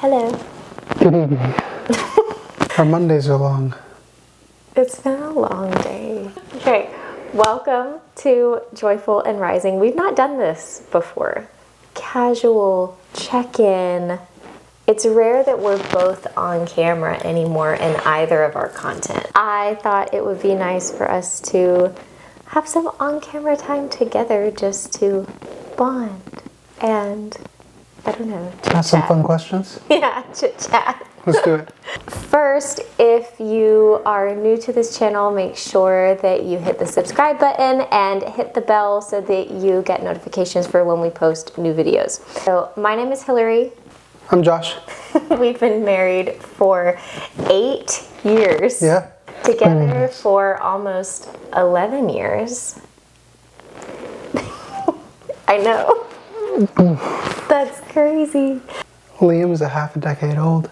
Hello. Good evening. Our Mondays are long. It's been a long day. Okay, welcome to Joyful and Rising. We've not done this before. Casual check-in. It's rare that we're both on camera anymore in either of our content. I thought it would be nice for us to have some on-camera time together just to bond and, I don't know, chit-chat. Ask some fun questions? Yeah, chit-chat. Let's do it. First, if you are new to this channel, make sure that you hit the subscribe button and hit the bell so that you get notifications for when we post new videos. So, my name is Hillary. I'm Josh. We've been married for 8 years. Yeah. Together for almost 11 years. I know. That's crazy. Liam's a half a decade old.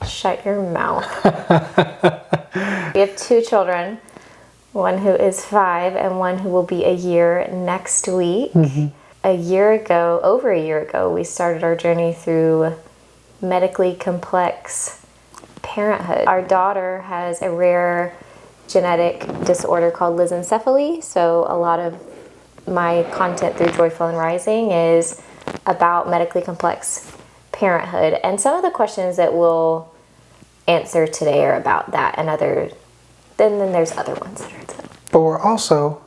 Shut your mouth. We have 2 children, one who is 5 and one who will be a year next week. Over a year ago, we started our journey through medically complex parenthood. Our daughter has a rare genetic disorder called lysencephaly, so a lot of my content through Joyful and Rising is about medically complex parenthood, and some of the questions that we'll answer today are about that and then there's other ones that are too. But we're also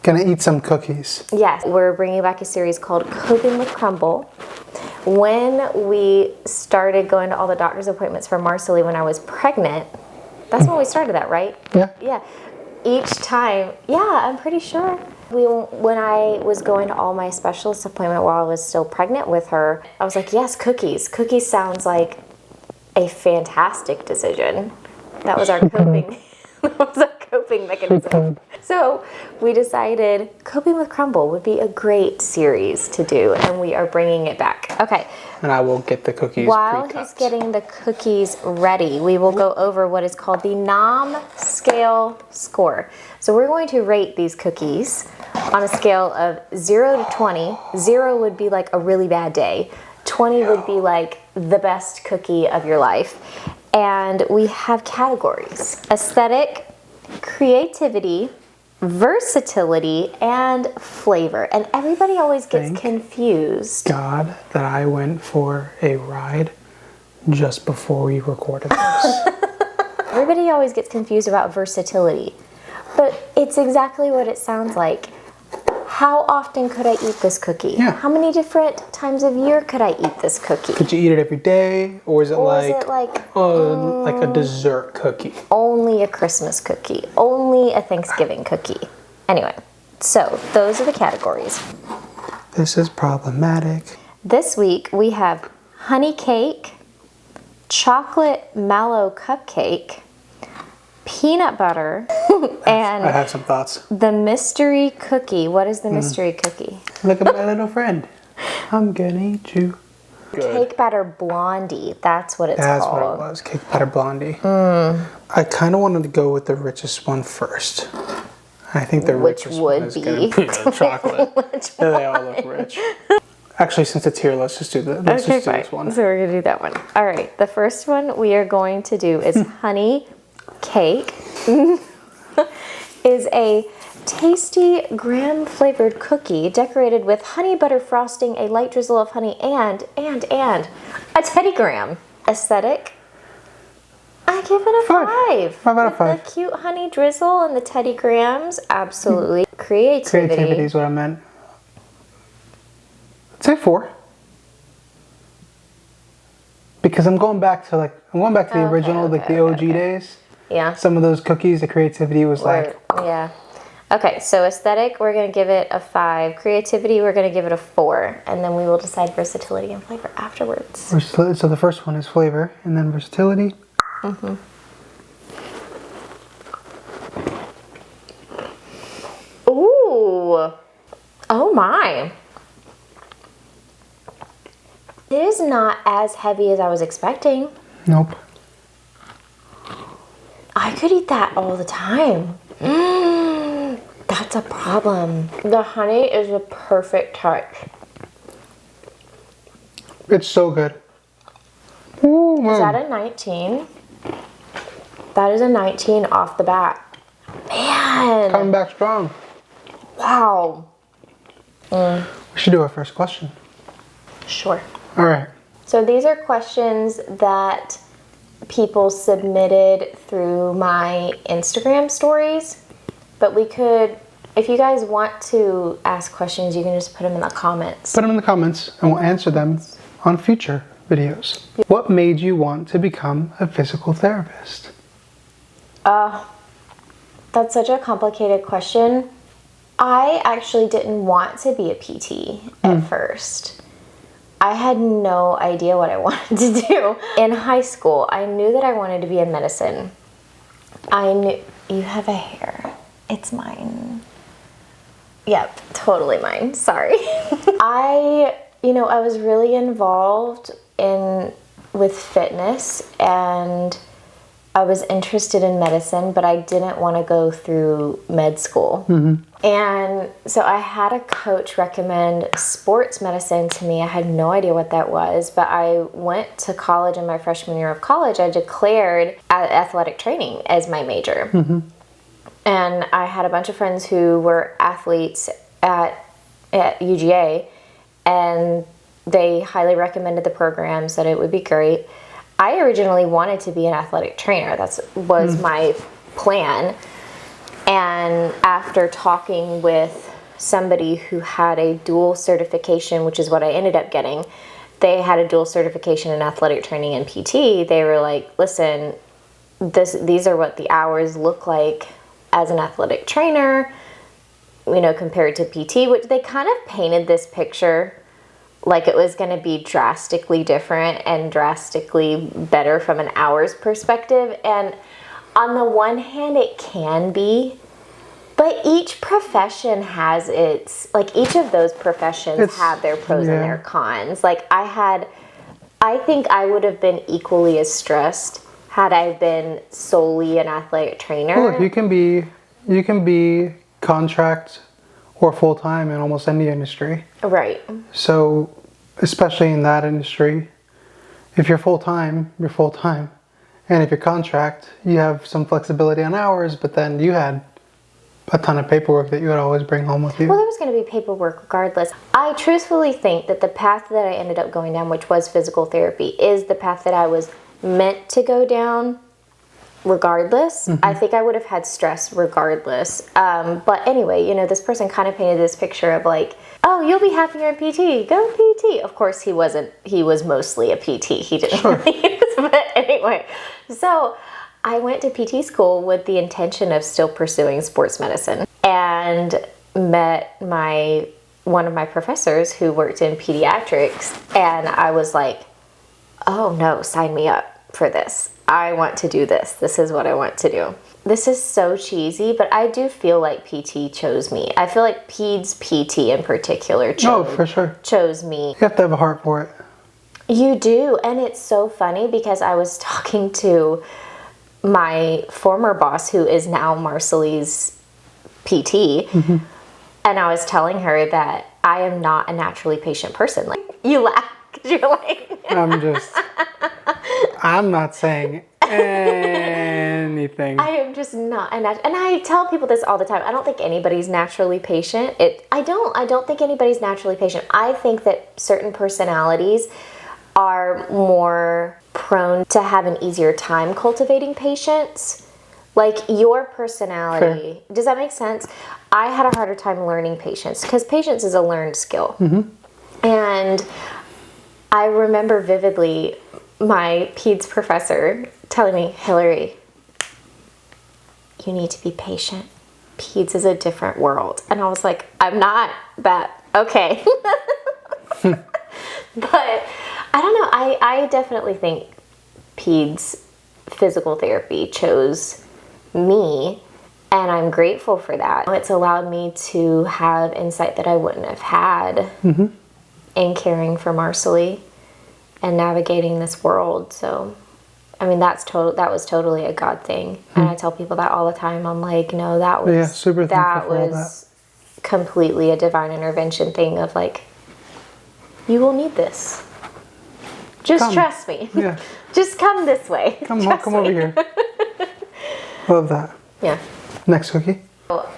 gonna eat some cookies. Yes, we're bringing back a series called Coping with Crumbl. When we started going to all the doctor's appointments for Marcelly when I was pregnant, that's when we started that, right? Yeah. Yeah. Each time, yeah, I'm pretty sure. When I was going to all my specialist appointment while I was still pregnant with her, I was like, yes, cookies. Cookies sounds like a fantastic decision. That was our coping mechanism. So we decided Coping with Crumbl would be a great series to do, and we are bringing it back. Okay. And I will get the cookies While pre-cut. he's getting the cookies ready, we will go over what is called the Nom Scale Score. So we're going to rate these cookies on a scale of 0 to 20. 0 would be like a really bad day. 20 would be like the best cookie of your life. And we have categories: aesthetic, creativity, versatility, and flavor. And everybody always gets confused. God that I went for a ride just before we recorded this. Everybody always gets confused about versatility, but it's exactly what it sounds like. How often could I eat this cookie? Yeah. How many different times of year could I eat this cookie? Could you eat it every day? Or is it like a dessert cookie? Only a Christmas cookie. Only a Thanksgiving cookie. Anyway, so those are the categories. This is problematic. This week we have honey cake, chocolate mallow cupcake, peanut butter, and I have some thoughts. the mystery cookie. What is the mystery cookie? Look at my little friend. I'm gonna eat you. Good. Cake batter Blondie. That's what it's That's called. what it was. Cake batter Blondie. I kind of wanted to go with the richest one first. I think the richest one is going to be the chocolate. They all look rich. Actually, since it's here, let's just do this one. So we're going to do that one. All right. The first one we are going to do is honey cake. Is a tasty graham flavored cookie decorated with honey butter frosting, a light drizzle of honey, and a Teddy Graham. Aesthetic, I give it a 5. 5 out of 5. The cute honey drizzle and the Teddy Grahams, absolutely. Creativity Is what I meant. I'd say 4. Because I'm going back to the original, the OG days. Yeah. Some of those cookies, the creativity was yeah. Okay, so aesthetic, we're going to give it a 5. Creativity, we're going to give it a 4. And then we will decide versatility and flavor afterwards. So the first one is flavor, and then versatility. Ooh. Oh my. It is not as heavy as I was expecting. Nope. I could eat that all the time. That's a problem. The honey is a perfect touch. It's so good. Is that a 19? That is a 19 off the bat. Man. Coming back strong. Wow. We should do our first question. Sure. All right. So these are questions that people submitted through my Instagram stories, but we could, if you guys want to ask questions, you can just put them in the comments. Put them in the comments and we'll answer them on future videos. What made you want to become a physical therapist? That's such a complicated question. I actually didn't want to be a PT at first. I had no idea what I wanted to do. In high school, I knew that I wanted to be in medicine. I knew, you have a hair. It's mine. Yep, totally mine. Sorry. I was really involved with fitness, and I was interested in medicine, but I didn't want to go through med school. And so I had a coach recommend sports medicine to me. I had no idea what that was, but I went to college in my freshman year of college. I declared athletic training as my major. And I had a bunch of friends who were athletes at UGA, and they highly recommended the program, said it would be great. I originally wanted to be an athletic trainer. That was my plan. And after talking with somebody who had a dual certification, which is what I ended up getting, they had a dual certification in athletic training and PT. They were like, listen, these are what the hours look like as an athletic trainer, compared to PT, which they kind of painted this picture like it was going to be drastically different and drastically better from an hours perspective. And on the one hand, it can be, but each profession has each of those professions have their pros and their cons. I think I would have been equally as stressed had I been solely an athletic trainer. Look, you can be contract or full-time in almost any industry. Right. So, especially in that industry, if you're full-time, you're full-time. And if you're contract, you have some flexibility on hours, but then you had a ton of paperwork that you would always bring home with you. Well, there was going to be paperwork regardless. I truthfully think that the path that I ended up going down, which was physical therapy, is the path that I was meant to go down regardless. I think I would have had stress regardless. But anyway, this person kind of painted this picture of like, oh, you'll be happier in PT. Go PT. Of course, he wasn't. He was mostly a PT. He didn't really use. But anyway, so I went to PT school with the intention of still pursuing sports medicine, and met one of my professors who worked in pediatrics, and I was like, oh no, sign me up for this. I want to do this. This is what I want to do. This is so cheesy, but I do feel like PT chose me. I feel like Peds PT in particular for sure. chose me. You have to have a heart for it. You do, and it's so funny because I was talking to my former boss, who is now Marcelie's PT, and I was telling her that I am not a naturally patient person. Like, you laugh because you're like... I'm not saying anything. I am just not and I tell people this all the time. I don't think anybody's naturally patient. I don't think anybody's naturally patient. I think that certain personalities are more prone to have an easier time cultivating patience. Like your personality. Fair. Does that make sense? I had a harder time learning patience because patience is a learned skill. And I remember vividly my peds professor telling me, Hillary, you need to be patient. Peds is a different world. And I was like, I'm not that. Okay. But I don't know. I definitely think peds physical therapy chose me, and I'm grateful for that. It's allowed me to have insight that I wouldn't have had in caring for Marcelie and navigating this world. So, I mean, that was totally a God thing. And I tell people that all the time. I'm like, no, that was completely a divine intervention thing of like, you will need this. Just trust me. Yeah. Just come this way. Come over here. Love that. Yeah. Next cookie.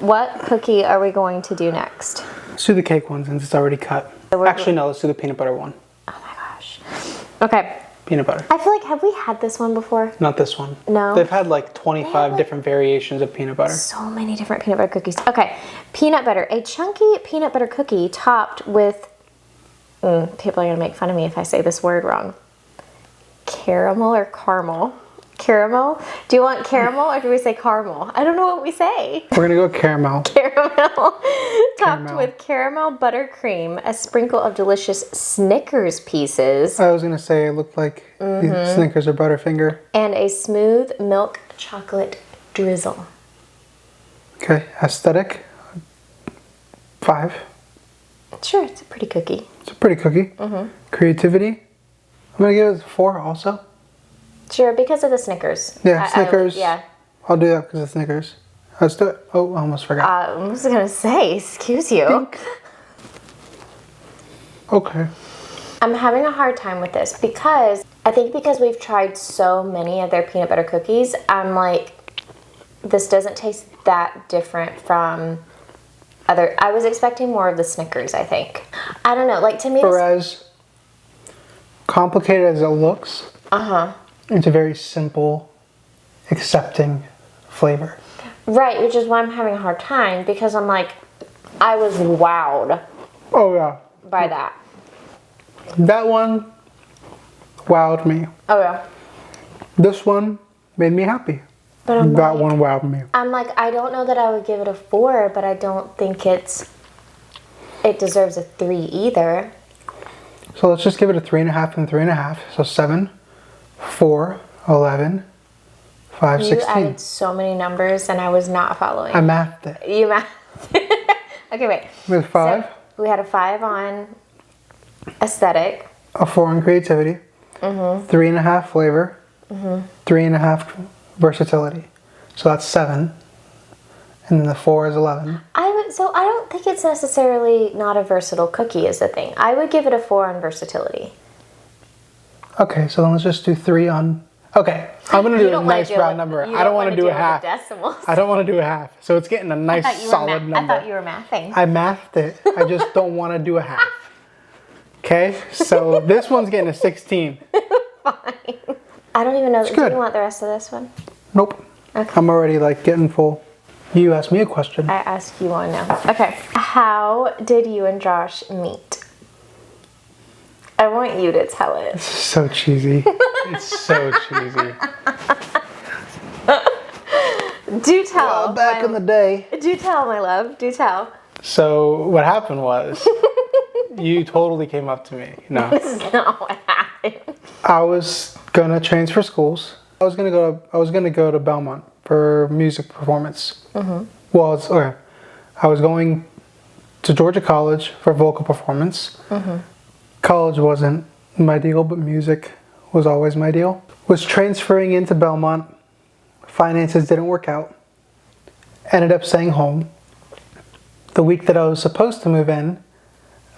What cookie are we going to do next? Let's do the cake one since it's already cut. So Actually, no, let's do the peanut butter one. Oh my gosh. Okay. Peanut butter. I feel like, have we had this one before? Not this one. No. They've had like 25 different variations of peanut butter. So many different peanut butter cookies. Okay. Peanut butter. A chunky peanut butter cookie topped with, people are going to make fun of me if I say this word wrong. Caramel or caramel? Caramel? Do you want caramel or do we say caramel? I don't know what we say. We're gonna go caramel. Caramel. Topped with caramel buttercream, a sprinkle of delicious Snickers pieces. I was gonna say it looked like Snickers or Butterfinger. And a smooth milk chocolate drizzle. Okay, aesthetic. 5. Sure, it's a pretty cookie. It's a pretty cookie. Creativity. I'm gonna give it a 4 also. Sure, because of the Snickers. Yeah, Snickers. Yeah. I'll do that because of Snickers. Let's do it. Oh, I almost forgot. I was gonna say, excuse you. Pink. Okay. I'm having a hard time with this because I think because we've tried so many of their peanut butter cookies, I'm like, this doesn't taste that different from other. I was expecting more of the Snickers, I think. I don't know, like to me. For as complicated as it looks, it's a very simple, accepting flavor. Right, which is why I'm having a hard time because I'm like, I was wowed. Oh yeah. By that. That one wowed me. Oh yeah. This one made me happy. But that one wowed me. I'm like, I don't know that I would give it a 4, but I don't think it deserves a 3 either. So let's just give it a 3.5 and 3.5. So 7, 4, 11, 5, 16. You added so many numbers and I was not following. I mathed it. You mathed. Okay, wait. With 5. So we had a 5 on aesthetic. A 4 on creativity. 3.5 flavor. 3.5 versatility. So that's 7. And then the 4 is 11. So I don't think it's necessarily not a versatile cookie is the thing. I would give it a 4 on versatility. Okay, so then let's just do 3 on... Okay, I'm going to do a nice round number. I don't want to do a half. I don't want to do a half. So it's getting a nice solid number. I thought you were mathing. I mathed it. I just don't want to do a half. Okay, so this one's getting a 16. Fine. I don't even know. It's Do good. you want the rest of this one? Nope. Okay. I'm already like getting full. You asked me a question. I ask you one now. Okay. How did you and Josh meet? I want you to tell it. It's so cheesy. It's so cheesy. Do tell. Well, back in the day. Do tell, my love. Do tell. So what happened was, you totally came up to me. No. This is not what happened. I was gonna transfer schools. I was gonna go to Belmont for music performance. Well, okay. I was going to Georgia College for vocal performance. College wasn't my deal, but music was always my deal. Was transferring into Belmont. Finances didn't work out. Ended up staying home. The week that I was supposed to move in,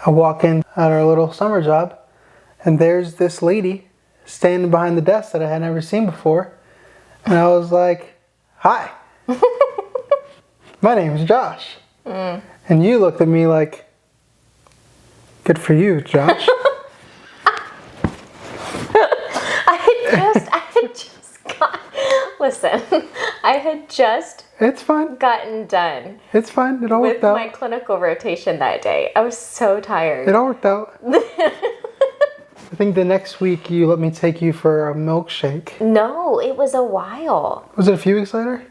I walk in at our little summer job, and there's this lady standing behind the desk that I had never seen before. And I was like, hi, my name's Josh. And you looked at me like, good for you, Josh. I had just It's fine. gotten done It's fine. It all with worked out. my clinical rotation that day. I was so tired. It all worked out. I think the next week you let me take you for a milkshake. No, it was a while. Was it a few weeks later?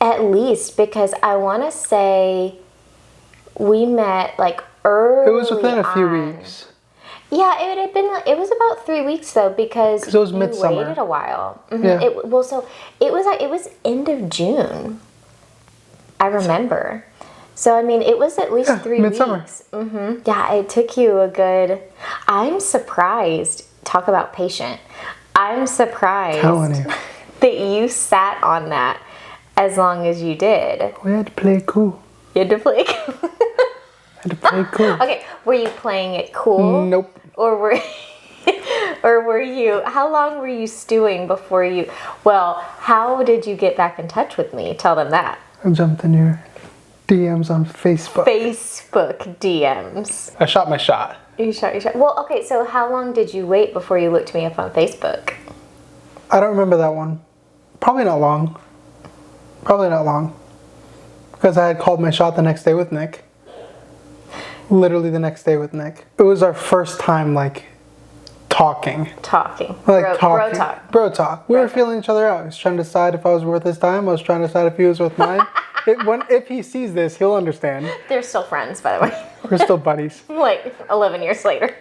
At least, because I want to say we met like early It was within a few on. wees. Yeah, it was about 3 weeks though, because it was you midsummer. waited a while. Yeah. It was end of June. I remember. So I mean, it was at least 3 midsummer. weeks. Yeah, it took you a good. I'm surprised. Talk about patient. I'm surprised Telling you. that you sat on that as long as you did. We had to play cool. You had to play. Had to play cool. Okay, were you playing it cool? Nope. Or Or how long were you stewing before you, well, how did you get back in touch with me? Tell them that. I jumped in your DMs on Facebook. Facebook DMs. I shot my shot. You shot your shot. Well, okay, so how long did you wait before you looked me up on Facebook? I don't remember that one. Probably not long. Because I had called my shot the next day with Nick. Literally the next day with Nick. It was our first time, like, talking. Like, Bro talk. We were feeling each other out. I was trying to decide if I was worth his time. I was trying to decide if he was worth mine. If he sees this, he'll understand. They're still friends, by the way. We're still buddies. Like 11 years later.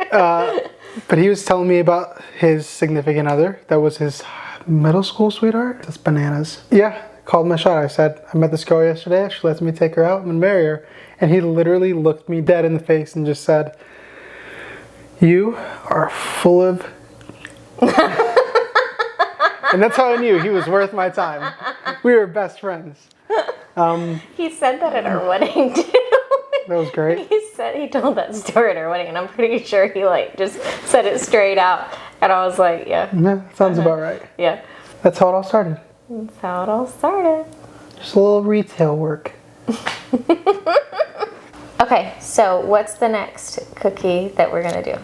But he was telling me about his significant other. That was his middle school sweetheart. That's bananas. Yeah, called my shot. I said, I met this girl yesterday. She lets me take her out and marry her. And he literally looked me dead in the face and just said, you are full of... And that's how I knew he was worth my time. We were best friends. He said that at our wedding too. That was great. He told that story at our wedding, and I'm pretty sure he like just said it straight out. And I was like, yeah. Yeah, sounds about right. Yeah. That's how it all started. That's how it all started. Just a little retail work. Okay, so what's the next cookie that we're gonna do?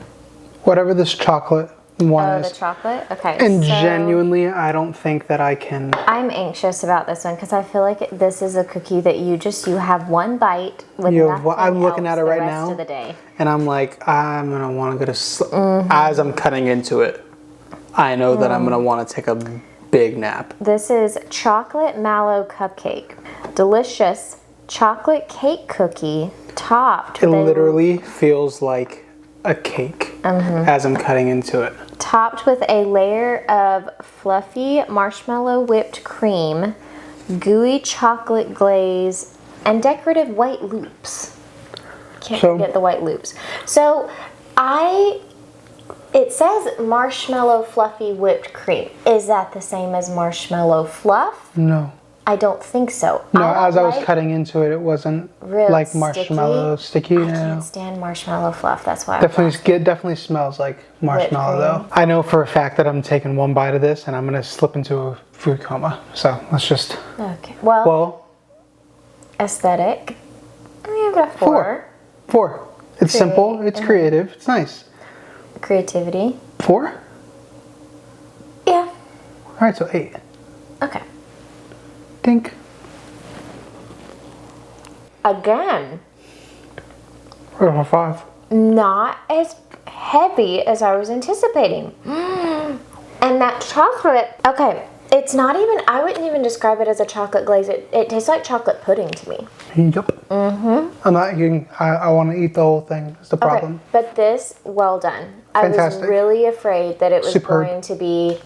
Whatever this chocolate one is. The chocolate? Okay. And genuinely, I don't think that I can... I'm anxious about this one because I feel like this is a cookie that you have one bite with nothing I'm looking at it right now, of the day. And I'm like, I'm gonna want to go to sleep. As I'm cutting into it, I know that I'm gonna want to take a big nap. This is chocolate mallow cupcake, delicious chocolate cake cookie topped. It literally feels like a cake as I'm cutting into it. Topped with a layer of fluffy marshmallow whipped cream, gooey chocolate glaze, and decorative white loops. Can't forget the white loops. So it says marshmallow fluffy whipped cream. Is that the same as marshmallow fluff? No. I don't think so. No, as I was cutting into it, it wasn't like marshmallow sticky. I can't stand marshmallow fluff. That's why. Definitely smells like marshmallow though. I know for a fact that I'm taking one bite of this and I'm gonna slip into a food coma. So let's just. Okay. Well. Aesthetic. I have a 4. 4. It's simple. It's creative. It's nice. Creativity. 4. Yeah. All right, so 8. Okay. Dink. Again. 5. Not as heavy as I was anticipating. And that chocolate, okay, it's not even, I wouldn't even describe it as a chocolate glaze. It tastes like chocolate pudding to me. Yep. I'm not eating, I want to eat the whole thing. That's the problem. Okay, but this, well done. Fantastic. I was really afraid that it was going to be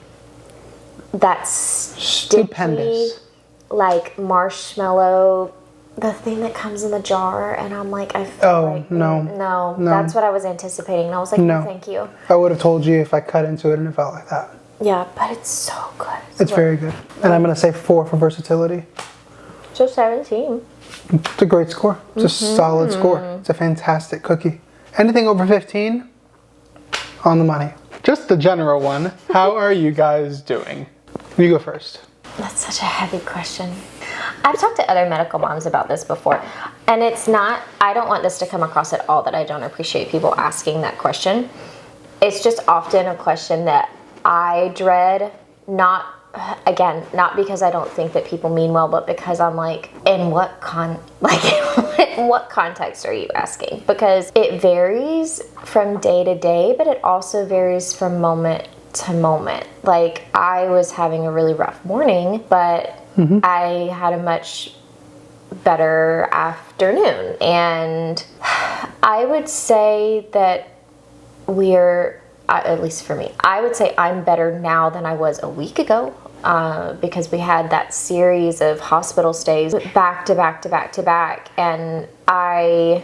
that sticky, like marshmallow, the thing that comes in the jar, and I'm like, I feel no, that's what I was anticipating, and I was like, no, thank you. I would have told you if I cut into it and it felt like that. Yeah, but it's so good. It's very good. And I'm going to say 4 for versatility. So 17. It's a great score. It's a solid score. It's a fantastic cookie. Anything over 15, on the money. Just the general one. How are you guys doing? You go first. That's such a heavy question. I've talked to other medical moms about this before, and it's not, I don't want this to come across at all that I don't appreciate people asking that question. It's just often a question that I dread, not because I don't think that people mean well, but because I'm like, in what context are you asking? Because it varies from day to day, but it also varies from moment to moment. Like, I was having a really rough morning, but I had a much better afternoon. And I would say that at least for me, I would say I'm better now than I was a week ago, because we had that series of hospital stays back to back to back to back, and I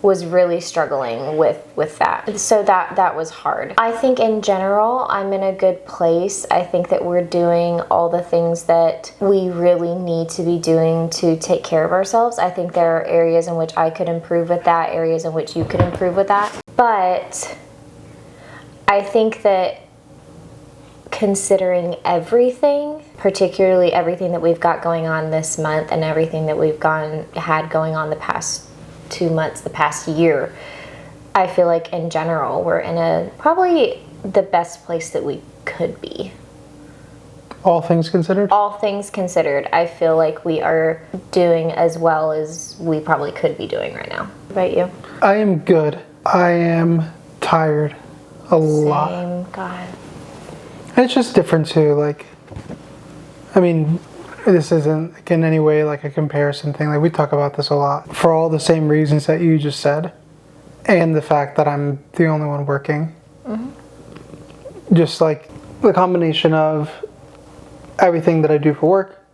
was really struggling with that. So that was hard. I think in general, I'm in a good place. I think that we're doing all the things that we really need to be doing to take care of ourselves. I think there are areas in which I could improve with that, areas in which you could improve with that. But I think that considering everything, particularly everything that we've got going on this month and everything that we've had going on the past 2 months, the past year, I feel like in general we're in probably the best place that we could be. All things considered? All things considered, I feel like we are doing as well as we probably could be doing right now. What about you? I am good. I am tired a lot. Same, God. And it's just different too. Like, I mean, this isn't like, in any way like a comparison thing. Like, we talk about this a lot for all the same reasons that you just said, and the fact that I'm the only one working. Mm-hmm. Just like the combination of everything that I do for work,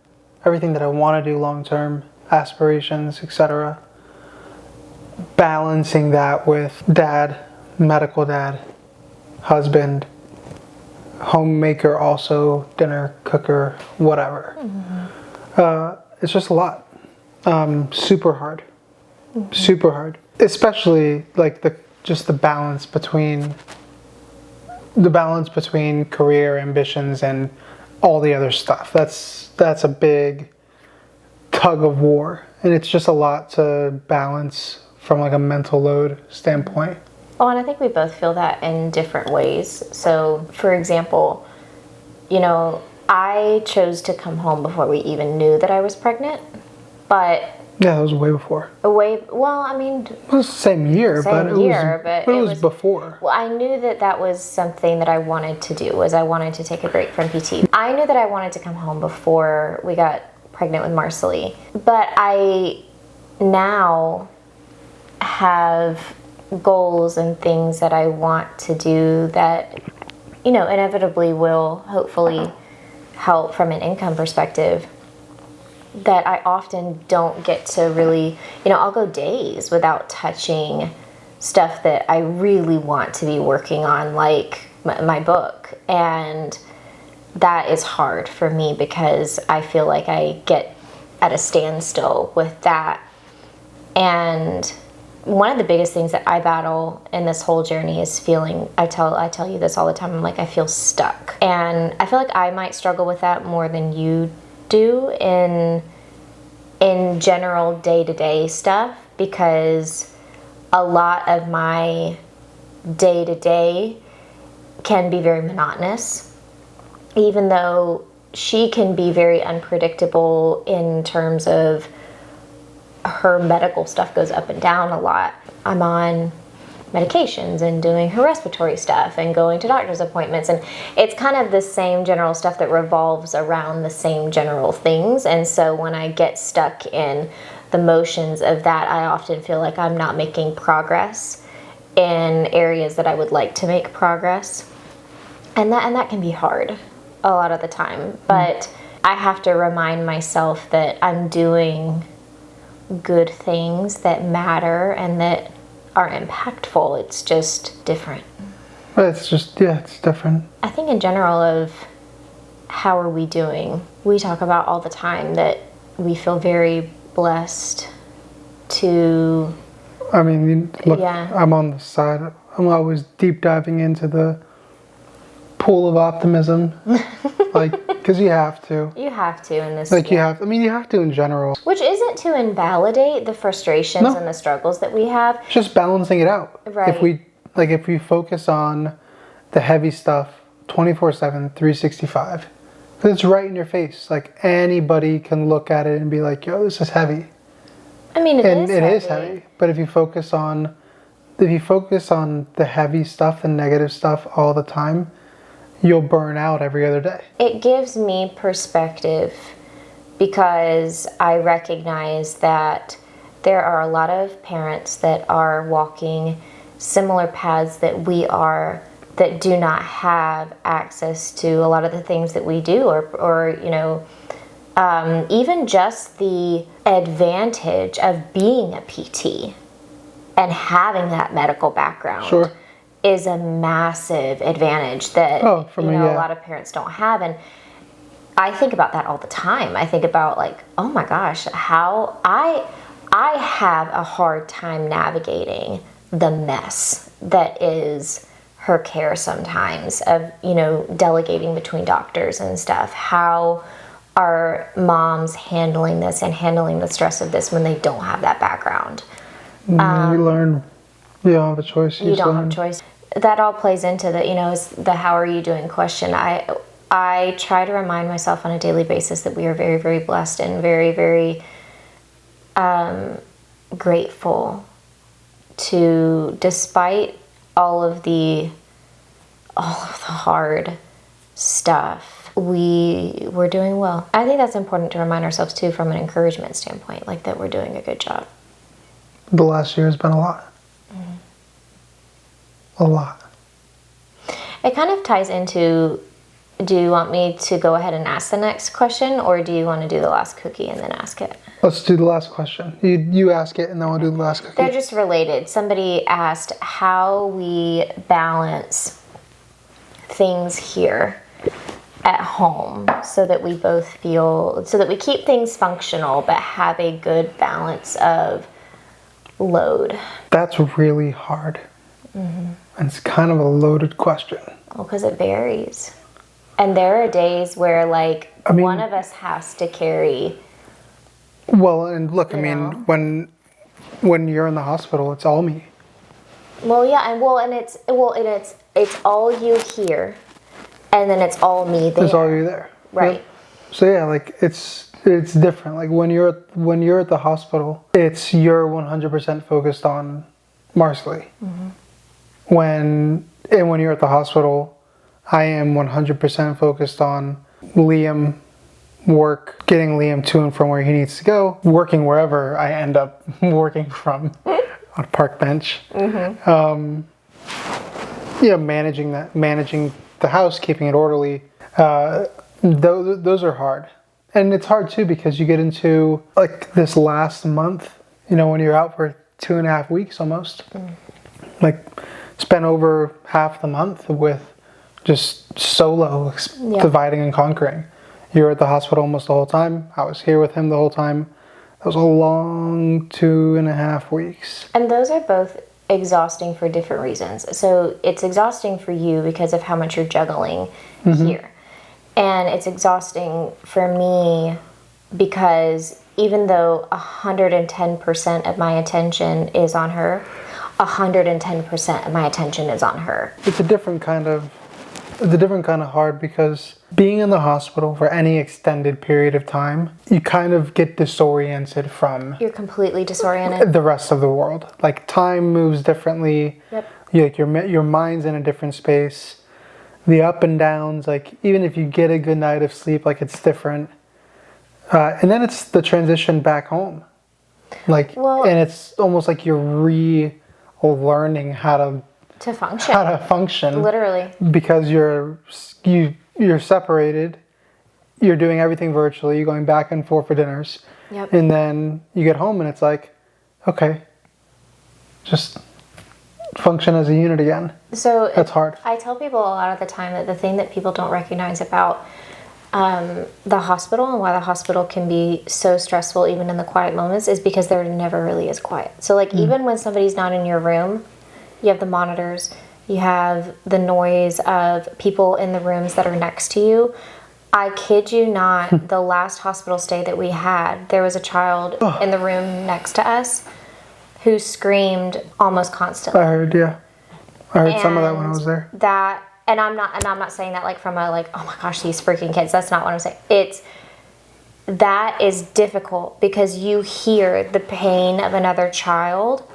everything that I want to do long term, aspirations, etc. Balancing that with dad, medical dad, husband, homemaker, also dinner cooker, whatever. Mm-hmm. It's just a lot. Super hard. Mm-hmm. Super hard. Especially like the balance between career ambitions and all the other stuff. That's a big tug of war, and it's just a lot to balance from like a mental load standpoint. Well, and I think we both feel that in different ways. So, for example, I chose to come home before we even knew that I was pregnant, but yeah, that was way before. It was the same year, but it was before. Well, I knew that was something that I wanted to do, was I wanted to take a break from PT. I knew that I wanted to come home before we got pregnant with Marcelly, but I now have goals and things that I want to do that, inevitably will hopefully help from an income perspective, that I often don't get to really, I'll go days without touching stuff that I really want to be working on, like my book. And that is hard for me because I feel like I get at a standstill with that. And one of the biggest things that I battle in this whole journey is feeling, I tell you this all the time, I'm like, I feel stuck. And I feel like I might struggle with that more than you do in general day-to-day stuff, because a lot of my day-to-day can be very monotonous, even though she can be very unpredictable in terms of her medical stuff goes up and down a lot. I'm on medications and doing her respiratory stuff and going to doctor's appointments, and it's kind of the same general stuff that revolves around the same general things. And so when I get stuck in the motions of that, I often feel like I'm not making progress in areas that I would like to make progress, and that can be hard a lot of the time. But I have to remind myself that I'm doing good things that matter and that are impactful. It's just different. It's different. I think in general of how are we doing, we talk about all the time that we feel very blessed to... I mean, look, yeah. I'm on the side. I'm always deep diving into the pool of optimism. Because you have to. You have to in this. You have to in general. Which isn't to invalidate the frustrations and the struggles that we have. Just balancing it out. Right. If we focus on the heavy stuff 24/7, 365, because it's right in your face. Like, anybody can look at it and be like, "Yo, this is heavy." I mean, it is heavy. But if you focus on the heavy stuff and negative stuff all the time, you'll burn out every other day. It gives me perspective because I recognize that there are a lot of parents that are walking similar paths that we are, that do not have access to a lot of the things that we do, or even just the advantage of being a PT and having that medical background. Sure. Is a massive advantage that a lot of parents don't have. And I think about that all the time. I think about, like, oh my gosh, how I have a hard time navigating the mess that is her care sometimes, of, you know, delegating between doctors and stuff. How are moms handling this and handling the stress of this when they don't have that background? You learn. You don't have a choice. You don't have a choice. That all plays into the, you know, is the how are you doing question. I try to remind myself on a daily basis that we are very, very blessed and very, very grateful to, despite all of the hard stuff, we're doing well. I think that's important to remind ourselves too, from an encouragement standpoint, like that we're doing a good job. The last year has been a lot. A lot. It kind of ties into, do you want me to go ahead and ask the next question, or do you want to do the last cookie and then ask it? Let's do the last question. You ask it and then we'll do the last cookie. They're just related. Somebody asked how we balance things here at home so that we both feel, so that we keep things functional but have a good balance of load. That's really hard. And it's kind of a loaded question. Well, because it varies. And there are days where, like, one of us has to carry. Well, and look, I mean, when you're in the hospital, it's all me. Well, yeah, and it's all you here, and then it's all me there. It's all you there, right? Yep. So yeah, like it's different. Like when you're at the hospital, you're 100% focused on Marsley. When you're at the hospital, I am 100% focused on Liam, work, getting Liam to and from where he needs to go, working wherever I end up working from, on a park bench. Managing the house, keeping it orderly. Those are hard. And it's hard too because you get into like this last month, you know, when you're out for 2.5 weeks almost. Like spent over half the month with just solo dividing and conquering. You were at the hospital almost the whole time. I was here with him the whole time. That was a long 2.5 weeks. And those are both exhausting for different reasons. So it's exhausting for you because of how much you're juggling here. And it's exhausting for me because even though 110% of my attention is on her, 110% of my attention is on her. It's a different kind of hard because being in the hospital for any extended period of time, you kind of get disoriented from... You're completely disoriented. ...the rest of the world. Like time moves differently. Yep. Your mind's in a different space. The up and downs, like even if you get a good night of sleep, like it's different. And then it's the transition back home. And it's almost like you're relearning how to function. Literally. Because you're separated. You're doing everything virtually. You're going back and forth for dinners. Yep. And then you get home and it's like, okay, just function as a unit again. So that's hard. I tell people a lot of the time that the thing that people don't recognize about the hospital and why the hospital can be so stressful even in the quiet moments is because there never really is quiet. So like even when somebody's not in your room, you have the monitors, you have the noise of people in the rooms that are next to you. I kid you not, the last hospital stay that we had, there was a child in the room next to us who screamed almost constantly. I heard, yeah. I heard some of that when I was there. And I'm not saying that like from a like, oh my gosh, these freaking kids. That's not what I'm saying. That is difficult because you hear the pain of another child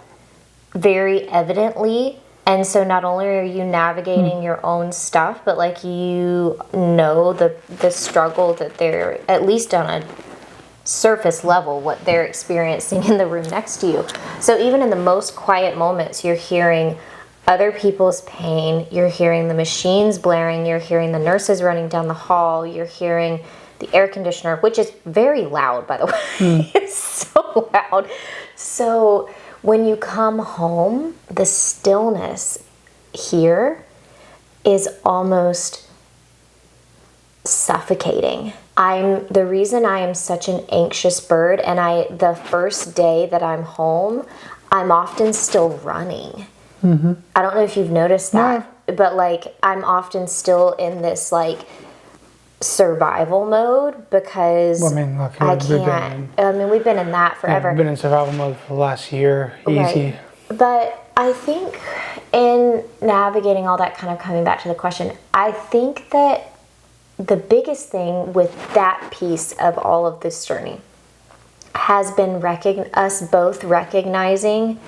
very evidently. And so not only are you navigating your own stuff, but like you know the struggle that they're, at least on a surface level, what they're experiencing in the room next to you. So even in the most quiet moments, you're hearing other people's pain, you're hearing the machines blaring, you're hearing the nurses running down the hall, you're hearing the air conditioner, which is very loud, by the way. It's so loud. So when you come home, the stillness here is almost suffocating. The reason I am such an anxious bird, and the first day that I'm home, I'm often still running. I don't know if you've noticed that. but like I'm often still in this like survival mode because I mean, look, I can't. I mean, we've been in that forever. We've been in survival mode for the last year, easy. Right. But I think in navigating all that, kind of coming back to the question, I think that the biggest thing with that piece of all of this journey has been us both recognizing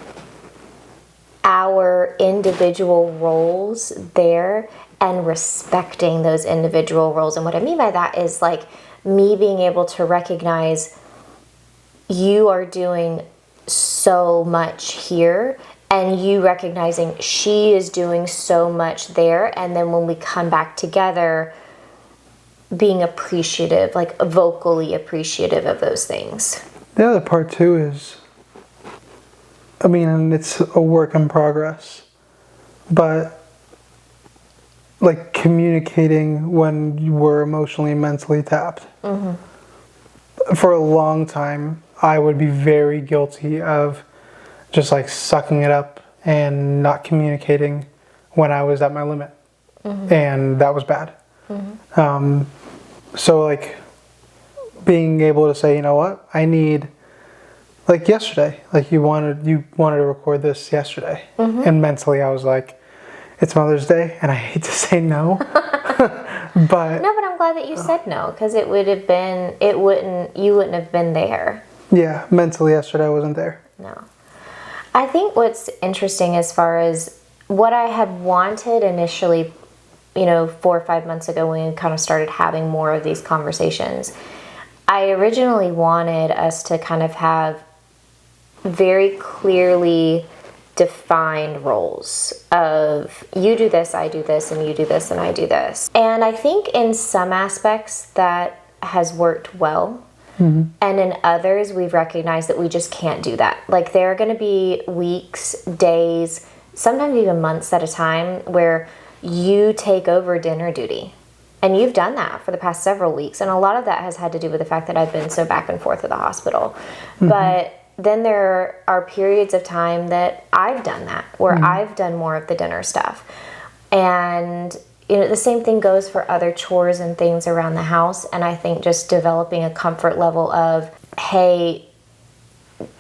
our individual roles there and respecting those individual roles. And what I mean by that is like me being able to recognize you are doing so much here and you recognizing she is doing so much there. And then when we come back together, being appreciative, like vocally appreciative of those things. The other part too is, I mean, and it's a work in progress, but like communicating when you were emotionally and mentally tapped. Mm-hmm. For a long time, I would be very guilty of just like sucking it up and not communicating when I was at my limit. Mm-hmm. And that was bad. Mm-hmm. So like being able to say, you know what, I need, like yesterday, like you wanted to record this yesterday. Mm-hmm. And mentally I was like, it's Mother's Day and I hate to say no. But I'm glad that you said no, because you wouldn't have been there. Yeah, mentally yesterday I wasn't there. No. I think what's interesting as far as what I had wanted initially, 4 or 5 months ago when we kind of started having more of these conversations, I originally wanted us to kind of have very clearly defined roles of you do this, I do this, and you do this, and I do this. And I think in some aspects that has worked well. Mm-hmm. And in others, we've recognized that we just can't do that. Like there are going to be weeks, days, sometimes even months at a time where you take over dinner duty. And you've done that for the past several weeks. And a lot of that has had to do with the fact that I've been so back and forth at the hospital. Mm-hmm. But then there are periods of time that I've done that, where mm-hmm. I've done more of the dinner stuff. And the same thing goes for other chores and things around the house. And I think just developing a comfort level of, hey,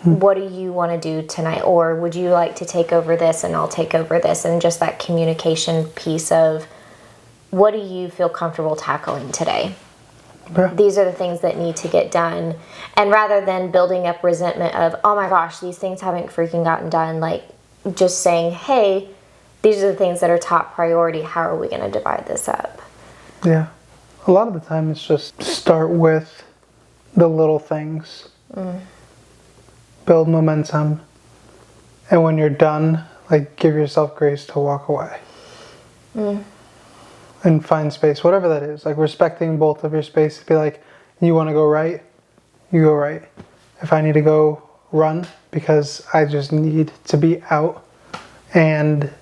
what do you want to do tonight? Or would you like to take over this and I'll take over this? And just that communication piece of, what do you feel comfortable tackling today? Yeah. These are the things that need to get done. And rather than building up resentment of, oh my gosh, these things haven't freaking gotten done, like just saying, hey, these are the things that are top priority. How are we going to divide this up? Yeah. A lot of the time it's just start with the little things. Mm. Build momentum. And when you're done, like give yourself grace to walk away. Mm. And find space, whatever that is. Like respecting both of your space. Be like, you want to go right? You go right. If I need to go run because I just need to be out and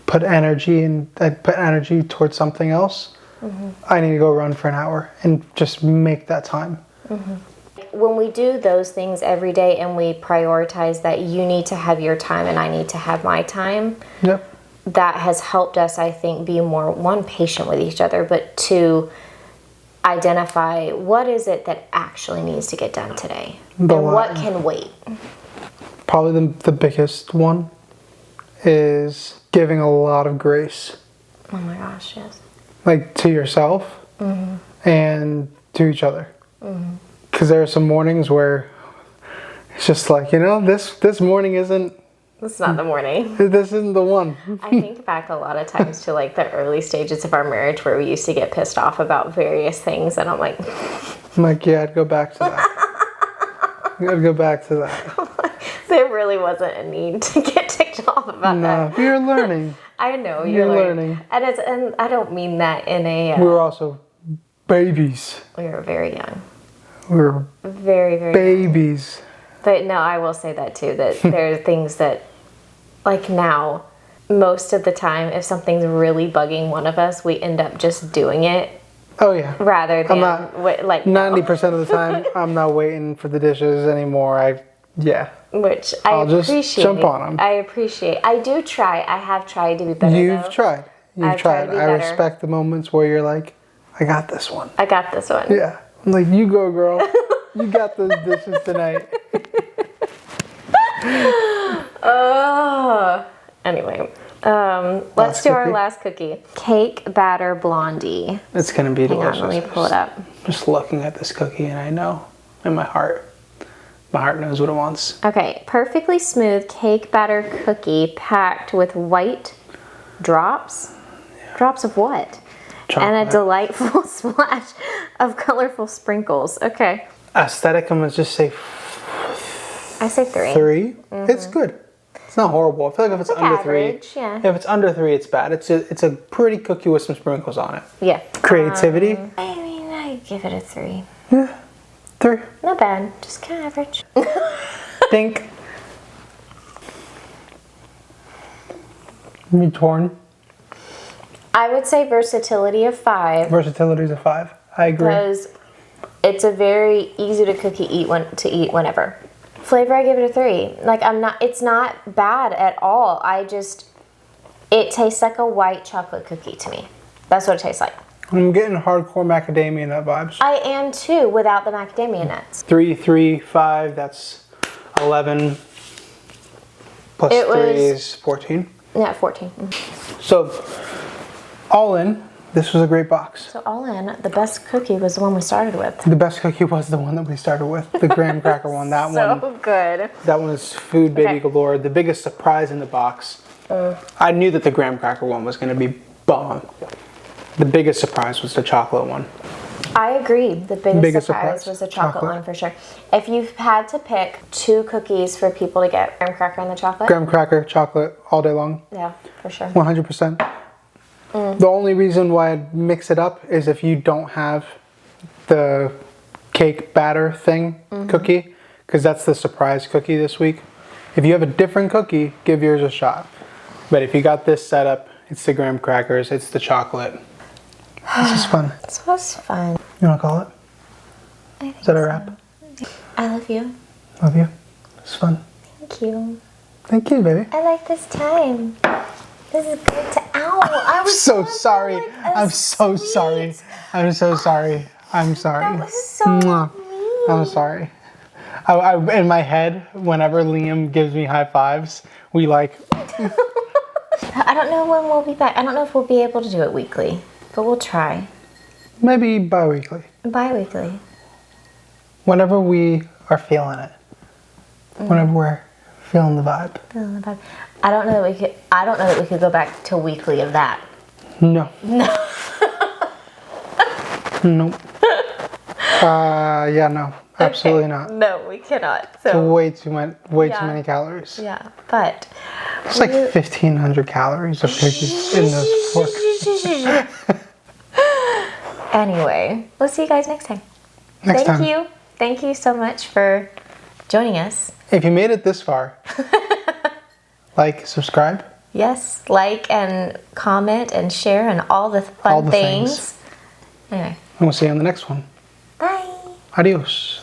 put energy towards something else, mm-hmm. I need to go run for an hour and just make that time. Mm-hmm. When we do those things every day and we prioritize that you need to have your time and I need to have my time, yep. That has helped us, I think, be more, one, patient with each other, but two, identify what is it that actually needs to get done today and what can wait. Probably the biggest one is giving a lot of grace. Oh my gosh, yes. Like to yourself mm-hmm. and to each other. Because there are some mornings where it's just like, this morning isn't... It's not the morning. This isn't the one. I think back a lot of times to like the early stages of our marriage where we used to get pissed off about various things and I'm like, yeah, I'd go back to that. I'd go back to that. There really wasn't a need to get ticked off about that. No, you're learning. I know, you're learning. And I don't mean that in a... we were also babies. We were very young. We were very, very babies. Young. But no, I will say that too, that there are things that, like now, most of the time, if something's really bugging one of us, we end up just doing it. Oh yeah. Rather than 90% of the time, I'm not waiting for the dishes anymore. Which I'll just jump on them. I appreciate. I do try. I have tried to be better. You've tried. You've tried. I respect the moments where you're like, I got this one. I got this one. Yeah. I'm like, you go, girl. You got those dishes tonight. Oh. Anyway, let's do our last cookie. Cake batter Blondie. It's going to be delicious. Hang on, let me pull it up. Just looking at this cookie and I know in my heart knows what it wants. Okay, perfectly smooth cake batter cookie packed with white drops. Yeah. Drops of what? Chocolate. And a delightful splash of colorful sprinkles. Okay. Aesthetic, I'm going to just say... I say 3. 3? Mm-hmm. It's good. It's not horrible. I feel like if it's under average, 3... Yeah. If it's under 3, it's bad. It's a pretty cookie with some sprinkles on it. Yeah. Creativity? I mean, I give it a 3. Yeah. 3. Not bad. Just kind of average. Think. Me torn. I would say versatility of 5. Versatility is a 5. I agree. Because it's a very easy to eat whenever. Flavor, I give it a 3. Like it's not bad at all. It tastes like a white chocolate cookie to me. That's what it tastes like. I'm getting hardcore macadamia nut vibes. I am too, without the macadamia nuts. 3, 3, 5, that's 11. Plus 3 is 14. Yeah, 14. So, all in, this was a great box. So all in, the best cookie was the one we started with. The best cookie was the one that we started with. The graham cracker one. That one. So good. That one is food baby galore. The biggest surprise in the box. I knew that the graham cracker one was going to be bomb. The biggest surprise was the chocolate one. I agree. The biggest surprise was the chocolate one for sure. If you had to pick 2 cookies for people to get, graham cracker and the chocolate? Graham cracker, chocolate, all day long. Yeah, for sure. 100%. The only reason why I'd mix it up is if you don't have the cake batter thing cookie, because that's the surprise cookie this week. If you have a different cookie, give yours a shot. But if you got this set up, it's the graham crackers, it's the chocolate. This is fun. This was fun. You want to call it? Is that a wrap? I love you. Love you. It's fun. Thank you. Thank you, baby. I like this time. This is good to... Ow! I was so sorry. I'm so sorry. I'm so sorry. I'm sorry. That was so mean. I'm sorry. I in my head, whenever Liam gives me high fives, we like... I don't know when we'll be back. I don't know if we'll be able to do it weekly, but we'll try. Maybe bi-weekly. Bi-weekly. Whenever we are feeling it. Whenever we're feeling the vibe. Feeling the vibe. I don't know that we could go back to weekly of that. No. No. Nope. Yeah, no. Absolutely not. No, we cannot. So it's way too many calories. Yeah, but it's like 1,500 calories of cookies in this fork. Anyway, we'll see you guys next time. Thank you so much for joining us. If you made it this far, like, subscribe. Yes, like and comment and share and all the fun things. Anyway. And we'll see you on the next one. Bye. Adios.